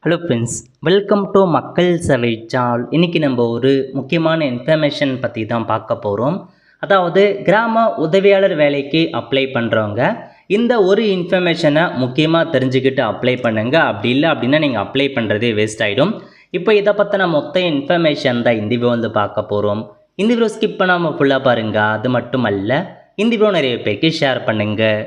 Hello friends, welcome to மக்கள் சேவை channel. இன்றைக்கி நம்ம ஒரு முக்கியமான இன்ஃபர்மேஷன் பற்றி தான் பார்க்க போகிறோம். அதாவது கிராம உதவியாளர் வேலைக்கு அப்ளை பண்ணுறவங்க இந்த ஒரு இன்ஃபர்மேஷனை முக்கியமாக தெரிஞ்சுக்கிட்டு அப்ளை பண்ணுங்க. அப்படி இல்லை அப்படின்னா நீங்கள் அப்ளை பண்ணுறதே வேஸ்ட் ஆகிடும். இப்போ இதை பற்றின மொத்த இன்ஃபர்மேஷன் தான் இந்த வீடியோ வந்து பார்க்க போகிறோம். இந்த வீடியோ ஸ்கிப் பண்ணாமல் ஃபுல்லாக பாருங்கள். அது மட்டும் அல்ல, இந்த வீடியோ நிறைய பேருக்கு ஷேர் பண்ணுங்கள்.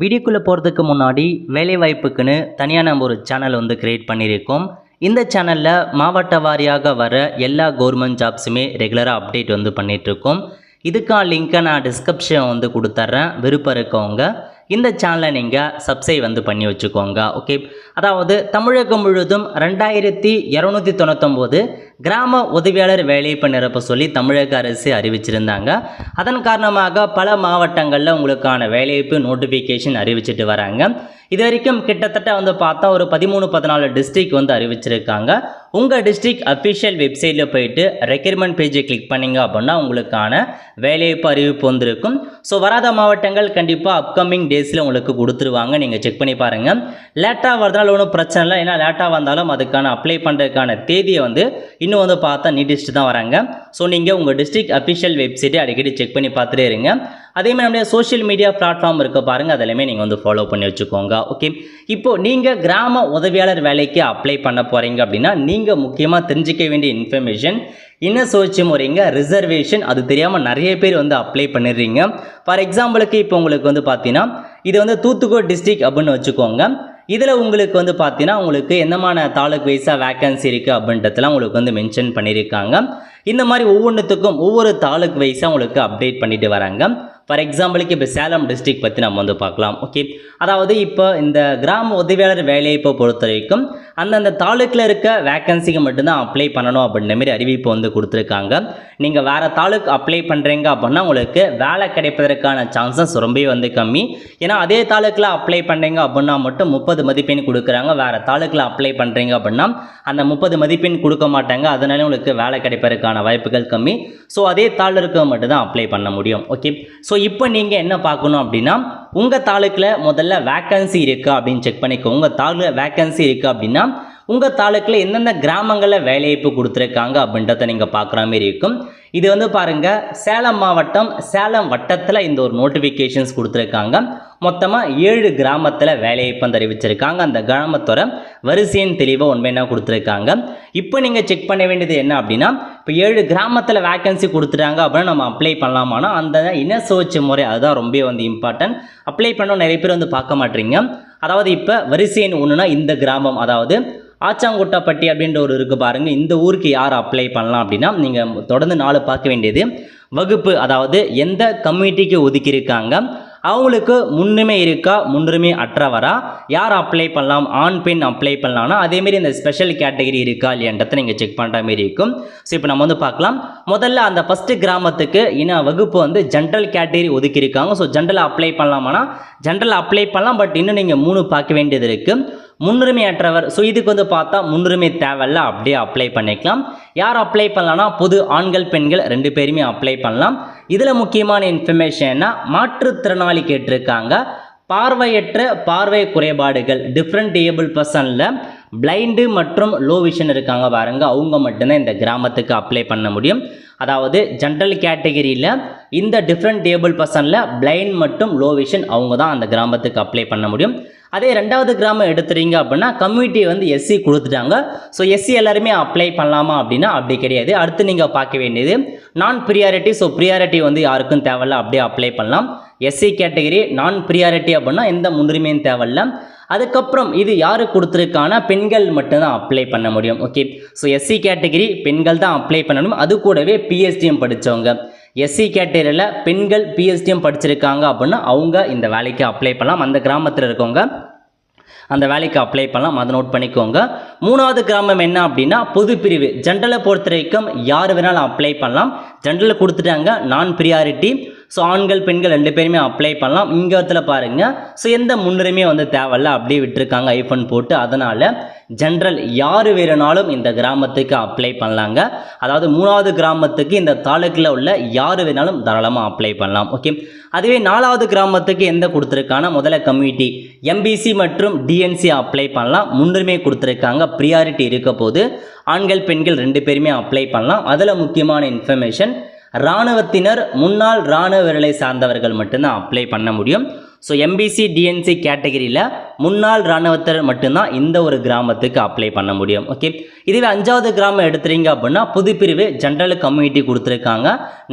வீடியோக்குள்ளே போகிறதுக்கு முன்னாடி வேலைவாய்ப்புக்குன்னு தனியாக நம்ம ஒரு சேனல் வந்து க்ரியேட் பண்ணியிருக்கோம். இந்த சேனலில் மாவட்ட வாரியாக வர எல்லா கவர்மெண்ட் ஜாப்ஸுமே ரெகுலராக அப்டேட் வந்து பண்ணிகிட்ருக்கோம். இதுக்கான லிங்க்கை நான் டிஸ்கிரிப்ஷன் வந்து கொடுத்துட்றேன். விருப்பம் இருக்கவங்க இந்த சேனலை நீங்கள் சப்ஸ்கிரைப் வந்து பண்ணி வச்சுக்கோங்க. ஓகே, அதாவது தமிழகம் முழுவதும் 2299 கிராம உதவியாளர் வேலைவாய்ப்பு நிரப்ப சொல்லி தமிழக அரசு அறிவிச்சிருந்தாங்க. அதன் காரணமாக பல மாவட்டங்களில் உங்களுக்கான வேலைவாய்ப்பு நோட்டிஃபிகேஷன் அறிவிச்சிட்டு வராங்க. இது வரைக்கும் கிட்டத்தட்ட வந்து பார்த்தா ஒரு 13-14 டிஸ்ட்ரிக்ட் வந்து அறிவிச்சிருக்காங்க. உங்கள் டிஸ்ட்ரிக்ட் அஃபிஷியல் வெப்சைட்டில் போயிட்டு ரெக்யர்மெண்ட் பேஜை கிளிக் பண்ணிங்க அப்படின்னா உங்களுக்கான வேலைவாய்ப்பு அறிவிப்பு வந்திருக்கும். ஸோ வராத மாவட்டங்கள் கண்டிப்பாக அப்கமிங் டேஸில் உங்களுக்கு கொடுத்துருவாங்க. நீங்கள் செக் பண்ணி பாருங்கள். லேட்டாக வரதுனால ஒன்றும் பிரச்சனை இல்லை. ஏன்னா லேட்டாக வந்தாலும் அதுக்கான அப்ளை பண்ணுறதுக்கான தேதியை வந்து இன்னும் வந்து பார்த்தா நீட்டிச்சுட்டு தான் வராங்க. ஸோ நீங்கள் உங்கள் டிஸ்ட்ரிக்ட் அஃபிஷியல் வெப்சைட்டை அடிக்கடி செக் பண்ணி பார்த்துட்டே இருங்க. அதேமாதிரி நம்மளுடைய சோஷியல் மீடியா பிளாட்ஃபார்ம் இருக்க பாருங்கள், அதெல்லாமே நீங்கள் வந்து ஃபாலோ பண்ணி வச்சுக்கோங்க. ஓகே, இப்போது நீங்கள் கிராம உதவியாளர் வேலைக்கு அப்ளை பண்ண போகிறீங்க அப்படின்னா நீங்கள் முக்கியமாக தெரிஞ்சிக்க வேண்டிய இன்ஃபர்மேஷன் என்ன சோதிச்சு முறைங்க ரிசர்வேஷன். அது தெரியாமல் நிறைய பேர் வந்து அப்ளை பண்ணிடுறீங்க. ஃபார் எக்ஸாம்பிளுக்கு இப்போ உங்களுக்கு வந்து பார்த்தீங்கன்னா இது வந்து தூத்துக்குடி டிஸ்ட்ரிக்ட் அப்படின்னு வச்சுக்கோங்க. இதில் உங்களுக்கு வந்து பார்த்தீங்கன்னா உங்களுக்கு என்னமான தாலுக் வைஸாக வேக்கன்சி இருக்குது அப்படின்றதுலாம் உங்களுக்கு வந்து மென்ஷன் பண்ணியிருக்காங்க. இந்த மாதிரி ஒவ்வொன்றுத்துக்கும் ஒவ்வொரு தாலுக் வைஸாக உங்களுக்கு அப்டேட் பண்ணிட்டு வராங்க. ஃபார் எக்ஸாம்பிளுக்கு இப்போ சேலம் டிஸ்ட்ரிக்ட் பற்றி நம்ம வந்து பார்க்கலாம். ஓகே, அதாவது இப்போ இந்த கிராம உதவியாளர் வேலையை பொறுத்த வரைக்கும் அந்தந்த தாலுக்கில் இருக்க வேக்கன்சிக்கு மட்டும்தான் அப்ளை பண்ணணும் அப்படின்ற மாதிரி அறிவிப்பு வந்து கொடுத்துருக்காங்க. நீங்கள் வேறு தாலுக் அப்ளை பண்ணுறீங்க அப்படின்னா உங்களுக்கு வேலை கிடைப்பதற்கான சான்சஸ் ரொம்பவே வந்து கம்மி. ஏன்னா அதே தாலுக்கில் அப்ளை பண்ணுறீங்க அப்படின்னா மட்டும் 30 மதிப்பெண் கொடுக்குறாங்க. வேறு தாலுக்கில் அப்ளை பண்ணுறீங்க அப்படின்னா அந்த 30 மதிப்பெண் கொடுக்க மாட்டாங்க. அதனால உங்களுக்கு வேலை கிடைப்பதற்கான வாய்ப்புகள் கம்மி. ஸோ அதே தாலுக்கு மட்டும்தான் அப்ளை பண்ண முடியும். ஓகே, ஸோ இப்போ நீங்கள் என்ன பார்க்கணும் அப்படின்னா உங்கள் தாலுக்கில் முதல்ல வேக்கன்சி இருக்கா அப்படின்னு செக் பண்ணிக்கோங்க. உங்கள் தாலுக்கில் வேக்கன்சி இருக்குது அப்படின்னா உங்கள் தாலுக்கில் எந்தெந்த கிராமங்களில் வேலைவாய்ப்பு கொடுத்துருக்காங்க அப்படின்றத நீங்கள் பார்க்குற மாதிரி இருக்கும். இது வந்து பாருங்கள், சேலம் மாவட்டம் சேலம் வட்டத்தில் இந்த ஒரு நோட்டிஃபிகேஷன்ஸ் கொடுத்துருக்காங்க. மொத்தமாக 7 கிராமத்தில் வேலைவாய்ப்பு அறிவிச்சிருக்காங்க. அந்த கிராமத்தோட வரிசையின் தெளிவாக உண்மையாக கொடுத்துருக்காங்க. இப்போ நீங்கள் செக் பண்ண வேண்டியது என்ன அப்படின்னா இப்போ 7 கிராமத்தில் வேக்கன்சி கொடுத்துட்டாங்க அப்படின்னா நம்ம அப்ளை பண்ணலாமானா அந்த இன சுழற்சி முறை அதுதான் ரொம்ப வந்து இம்பார்ட்டன்ட். அப்ளை பண்ண நிறைய பேர் வந்து பார்க்க மாட்டீங்க. அதாவது இப்போ வரிசையின் ஒன்றுனா இந்த கிராமம், அதாவது ஆச்சாங்குட்டப்பட்டி அப்படின்ற ஒரு இருக்குது பாருங்கள். இந்த ஊருக்கு யார் அப்ளை பண்ணலாம் அப்படின்னா நீங்கள் தொடர்ந்து 4 பார்க்க வேண்டியது வகுப்பு, அதாவது எந்த கம்யூனிட்டிக்கு ஒதுக்கியிருக்காங்க, அவங்களுக்கு முன்னுரிமை இருக்கா, முன்னுரிமை அற்றவரா, யார் அப்ளை பண்ணலாம், ஆண் பெண் அப்ளை பண்ணலாம்னா அதேமாரி இந்த ஸ்பெஷல் கேட்டகரி இருக்கா இல்லைன்றதை நீங்கள் செக் பண்ணுற மாரி இருக்கும். ஸோ இப்போ நம்ம வந்து பார்க்கலாம். முதல்ல அந்த ஃபஸ்ட்டு கிராமத்துக்கு இன வகுப்பு வந்து ஜென்ரல் கேட்டகரி ஒதுக்கியிருக்காங்க. ஸோ ஜென்ரல் அப்ளை பண்ணலாமானா ஜென்ரல் அப்ளை பண்ணலாம். பட் இன்னும் நீங்கள் 3 பார்க்க வேண்டியது இருக்குது. முன்னுரிமை அற்றவர், ஸோ இதுக்கு வந்து பார்த்தா முன்னுரிமை தேவையில்ல, அப்படியே அப்ளை பண்ணிக்கலாம். யார் அப்ளை பண்ணலாம்னா பொது ஆண்கள் பெண்கள் 2 பேருமே அப்ளை பண்ணலாம். இதில் முக்கியமான இன்ஃபர்மேஷன்னா மாற்றுத்திறனாளி கேட்டிருக்காங்க. பார்வையற்ற பார்வை குறைபாடுகள் டிஃப்ரெண்ட் ஏபிள் பர்சனில் பிளைண்டு மற்றும் லோ விஷன் இருக்காங்க பாருங்க, அவங்க மட்டும்தான் இந்த கிராமத்துக்கு அப்ளை பண்ண முடியும். அதாவது ஜென்ரல் கேட்டகரியில் இந்த டிஃப்ரெண்ட் ஏபிள் பர்சனில் பிளைண்ட் மற்றும் லோ விஷன் அவங்க தான் அந்த கிராமத்துக்கு அப்ளை பண்ண முடியும். அதே 2வது கிராமம் எடுத்துறீங்க அப்படின்னா கம்யூனிட்டி வந்து எஸ்சி கொடுத்துட்டாங்க. ஸோ எஸ்சி எல்லாருமே அப்ளை பண்ணலாமா அப்படின்னா அப்படி கிடையாது. அடுத்து நீங்கள் பார்க்க வேண்டியது நான் ப்ரியாரிட்டி. ஸோ ப்ரியாரிட்டி வந்து யாருக்கும் தேவையில்ல, அப்படியே அப்ளை பண்ணலாம். எஸ்சி கேட்டகரி நான் ப்ரியாரிட்டி அப்படின்னா எந்த முன்னுரிமையும் தேவையில்ல. அதுக்கப்புறம் இது யாரு கொடுத்துருக்கான பெண்கள் மட்டும்தான் அப்ளை பண்ண முடியும். ஓகே, ஸோ எஸ்சி கேட்டகரி பெண்கள் தான் அப்ளை பண்ண முடியும். அது கூடவே பிஎஸ்டிஎம் படித்தவங்க, எஸ்சி கேட்டகரியில் பெண்கள் பிஎஸ்டிஎம் படிச்சிருக்காங்க அப்படின்னா அவங்க இந்த வேலைக்கு அப்ளை பண்ணலாம். அந்த கிராமத்தில் இருக்கவங்க அந்த வேலைக்கு அப்ளை பண்ணலாம், அதை நோட் பண்ணிக்கோங்க. 3வது கிராமம் என்ன அப்படின்னா பொது பிரிவு. ஜென்ரலை பொறுத்த வரைக்கும் யார் வேணாலும் அப்ளை பண்ணலாம். ஜென்ரலில் கொடுத்துட்டாங்க நான் ப்ரியாரிட்டி. ஸோ ஆண்கள் பெண்கள் 2 பேருமே அப்ளை பண்ணலாம். இங்கே இடத்துல பாருங்கள், ஸோ எந்த முன்னுரிமையும் வந்து தேவையில்ல, அப்படியே விட்டுருக்காங்க ஐஃபோன் போட்டு. அதனால் ஜென்ரல் யார் வேணுனாலும் இந்த கிராமத்துக்கு அப்ளை பண்ணலாங்க. அதாவது 3வது கிராமத்துக்கு இந்த தாலுக்கில் உள்ள யார் வேணாலும் தாராளமாக அப்ளை பண்ணலாம். ஓகே, அதுவே 4வது கிராமத்துக்கு எந்த கொடுத்துருக்கான முதல்ல கம்யூனிட்டி எம்பிசி மற்றும் டிஎன்சி அப்ளை பண்ணலாம். முன்னுரிமை கொடுத்துருக்காங்க, ப்ரியாரிட்டி இருக்க போது ஆண்கள் பெண்கள் 2 பேருமே அப்ளை பண்ணலாம். அதில் முக்கியமான இன்ஃபர்மேஷன், இராணுவத்தினர் முன்னாள் இராணுவ வீரர்களை சார்ந்தவர்கள் மட்டும்தான் அப்ளை பண்ண முடியும். ஸோ எம்பிசி டிஎன்சி கேட்டகரியில் முன்னாள் இராணுவத்தினர் மட்டும்தான் இந்த ஒரு கிராமத்துக்கு அப்ளை பண்ண முடியும். ஓகே, இதுவே 5வது கிராமம் எடுத்துறீங்க அப்படின்னா புதுப்பிரிவு ஜென்ரல் கம்யூனிட்டி கொடுத்துருக்காங்க.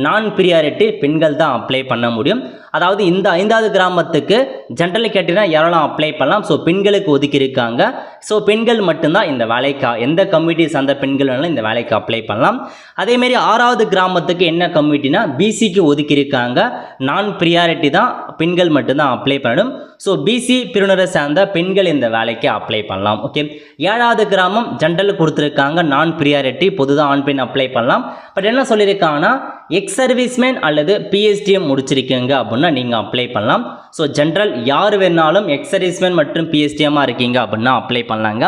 நான் ப்ரியாரிட்டி பெண்கள் தான் அப்ளை பண்ண முடியும். அதாவது இந்த 5வது கிராமத்துக்கு ஜென்ரல் கேட்டகரினா யாரெல்லாம் அப்ளை பண்ணலாம். ஸோ பெண்களுக்கு ஒதுக்கி இருக்காங்க. ஸோ பெண்கள் மட்டும்தான் இந்த வேலைக்கு, எந்த கம்யூனிட்டி சார்ந்த பெண்கள் வேணாலும் இந்த வேலைக்கு அப்ளை பண்ணலாம். அதேமாரி 6வது கிராமத்துக்கு என்ன கம்யூனிட்டினா பிசிக்கு ஒதுக்கி இருக்காங்க. நான் ப்ரியாரிட்டி தான், பெண்கள் மட்டும்தான் அப்ளை பண்ணணும். ஸோ பிசி பிரிவினரை சார்ந்த பெண்கள் இந்த வேலைக்கு அப்ளை பண்ணலாம். ஓகே, 7வது கிராமம் ஜென்ரல் கொடுத்துருக்காங்க. நான் ப்ரியாரிட்டி, பொதுதான் ஆண் பெண் அப்ளை பண்ணலாம். பட் என்ன சொல்லியிருக்காங்கன்னா எக்ஸ் சர்வீஸ்மேன் அல்லது பிஎஸ்டிஎம் முடிச்சிருக்கீங்க அப்படின்னா நீங்கள் அப்ளை பண்ணலாம். ஸோ ஜென்ரல் யார் வேணாலும் எக்ஸ் சர்வீஸ்மேன் மற்றும் பிஎஸ்டிஎம்மாக இருக்கீங்க அப்படின்னா அப்ளை பண்ணலாங்க.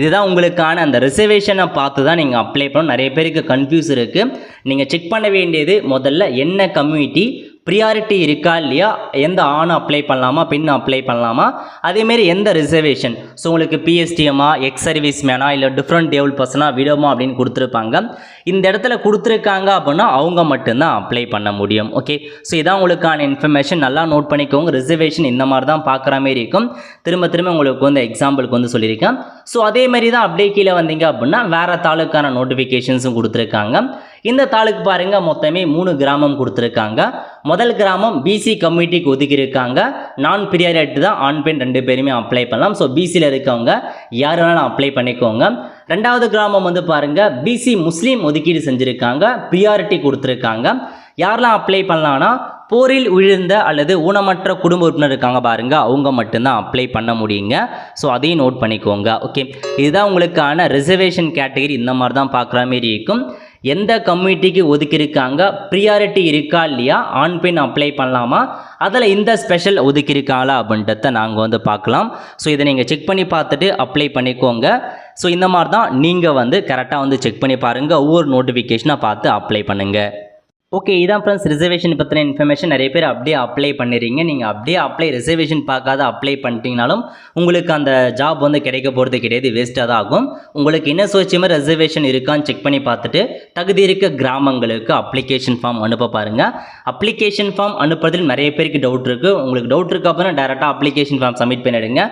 இதுதான் உங்களுக்கான அந்த ரிசர்வேஷனை பார்த்து தான் நீங்கள் அப்ளை பண்ணணும். நிறைய பேருக்கு கன்ஃபியூஸ் இருக்குது. நீங்கள் செக் பண்ண வேண்டியது முதல்ல என்ன கம்யூனிட்டி, ப்ரியாரிட்டி இருக்கா இல்லையா, எந்த ஆண் அப்ளை பண்ணலாமா பெண் அப்ளை பண்ணலாமா, அதேமாரி எந்த ரிசர்வேஷன். ஸோ உங்களுக்கு பிஎஸ்டிஎம்மா, எக்ஸ் சர்வீஸ் மேனா, இல்லை டிஃப்ரெண்ட் டேபிள் பர்சனாக விடோமா அப்படின்னு கொடுத்துருப்பாங்க. இந்த இடத்துல கொடுத்துருக்காங்க அப்படின்னா அவங்க மட்டும்தான் அப்ளை பண்ண முடியும். ஓகே, ஸோ இதான் உங்களுக்கான இன்ஃபர்மேஷன். நல்லா நோட் பண்ணிக்கோங்க. ரிசர்வேஷன் இந்த மாதிரி தான் பார்க்குற மாதிரி இருக்கும். திரும்ப திரும்ப உங்களுக்கு வந்து எக்ஸாம்பிளுக்கு வந்து சொல்லியிருக்கேன். ஸோ அதேமாரி தான் அப்படியே கீழே வந்தீங்க அப்படின்னா வேறு தாலுக்கான நோட்டிஃபிகேஷன்ஸும் கொடுத்துருக்காங்க. இந்த தாலுக்கு பாருங்கள், மொத்தமே 3 கிராமம் கொடுத்துருக்காங்க. முதல் கிராமம் பிசி கம்யூனிட்டிக்கு ஒதுக்கி இருக்காங்க. நான் ப்ரியாரிட்டி தான், ஆண் பெண் 2 பேருமே அப்ளை பண்ணலாம். ஸோ பிசியில் இருக்கவங்க யார் வேணாலும் அப்ளை பண்ணிக்கோங்க. 2வது கிராமம் வந்து பாருங்கள், பிசி முஸ்லீம் ஒதுக்கீடு செஞ்சுருக்காங்க, ப்ரியாரிட்டி கொடுத்துருக்காங்க. யாரெல்லாம் அப்ளை பண்ணலான்னா போரில் உயிர்ந்த அல்லது ஊனமற்ற குடும்ப உறுப்பினர் இருக்காங்க பாருங்க, அவங்க மட்டும்தான் அப்ளை பண்ண முடியுங்க. ஸோ அதையும் நோட் பண்ணிக்கோங்க. ஓகே, இதுதான் உங்களுக்கான ரிசர்வேஷன் கேட்டகரி. இந்த மாதிரி தான் பார்க்குற மாரி இருக்கும். எந்த கம்யூனிட்டிக்கு ஒதுக்கியிருக்காங்க, ப்ரியாரிட்டி இருக்கா இல்லையா, ஆண் பெண் அப்ளை பண்ணலாமா, அதில் இந்த ஸ்பெஷல் ஒதுக்கியிருக்காங்களா அப்படின்றத நாங்கள் வந்து பார்க்கலாம். ஸோ இதை நீங்கள் செக் பண்ணி பார்த்துட்டு அப்ளை பண்ணிக்கோங்க. ஸோ இந்த மாதிரி தான் நீங்கள் வந்து கரெக்டாக வந்து செக் பண்ணி பாருங்கள். ஒவ்வொரு நோட்டிஃபிகேஷனாக பார்த்து அப்ளை பண்ணுங்கள். ஓகே, இதான் ஃப்ரெண்ட்ஸ் ரிசர்வேஷன் பற்றின இன்ஃபர்மேஷன். நிறைய பேர் அப்படியே அப்ளை பண்ணிடுறீங்க. நீங்கள் அப்படியே ரிசர்வேஷன் பார்க்காத அப்ளை பண்ணிட்டீங்கனாலும் உங்களுக்கு அந்த ஜாப் வந்து கிடைக்க போகிறது கிடையாது, வேஸ்ட்டாக தான் ஆகும். உங்களுக்கு என்ன சோச்சியமாக ரிசர்வேஷன் இருக்கான்னு செக் பண்ணி பார்த்துட்டு தகுதி இருக்க கிராமங்களுக்கு அப்ளிகேஷன் ஃபார்ம் அனுப்ப பாருங்கள். அப்ளிகேஷன் ஃபார்ம் அனுப்புறதுல நிறைய பேருக்கு டவுட் இருக்குது. உங்களுக்கு டவுட் இருக்குது அப்படின்னா டேரெக்டாக அப்ளிகேஷன் ஃபார்ம் சப்மிட் பண்ணிவிடுங்க.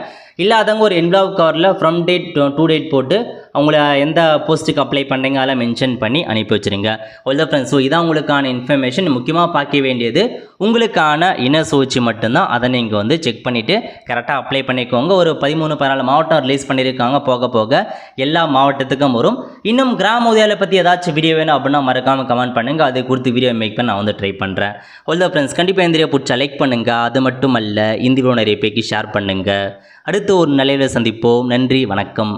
இல்லாதவங்க ஒரு என்வலப் கவரில் ஃப்ரம் டேட் டு டேட் போட்டு அவங்கள எந்த போஸ்ட்டுக்கு அப்ளை பண்ணுறீங்க அதெல்லாம் மென்ஷன் பண்ணி அனுப்பி வச்சுருங்க. ஒல் த ஃப்ரெண்ட்ஸ், ஸோ இதான் உங்களுக்கான இன்ஃபர்மேஷன். முக்கியமாக பார்க்க வேண்டியது உங்களுக்கான இன சூழ்ச்சி மட்டும்தான். அதை நீங்கள் வந்து செக் பண்ணிவிட்டு கரெக்டாக அப்ளை பண்ணிக்கோங்க. ஒரு 13-14 மாவட்டம் ரிலீஸ் பண்ணியிருக்காங்க. போக போக எல்லா மாவட்டத்துக்கும் வரும். இன்னும் கிராம உதவியாளை பற்றி ஏதாச்சும் வீடியோ வேணும் அப்படின்னா மறக்காமல் கமெண்ட் பண்ணுங்கள். அதை கொடுத்து வீடியோ மேக் பண்ண நான் வந்து ட்ரை பண்ணுறேன். ஒல் த ஃப்ரெண்ட்ஸ், கண்டிப்பாக இந்த வீடியோ பிடிச்சா லைக் பண்ணுங்கள். அது மட்டும் அல்ல, இந்த வீடியோ நிறைய பேருக்கு ஷேர் பண்ணுங்கள். அடுத்து ஒரு நிலையில் சந்திப்போம். நன்றி, வணக்கம்.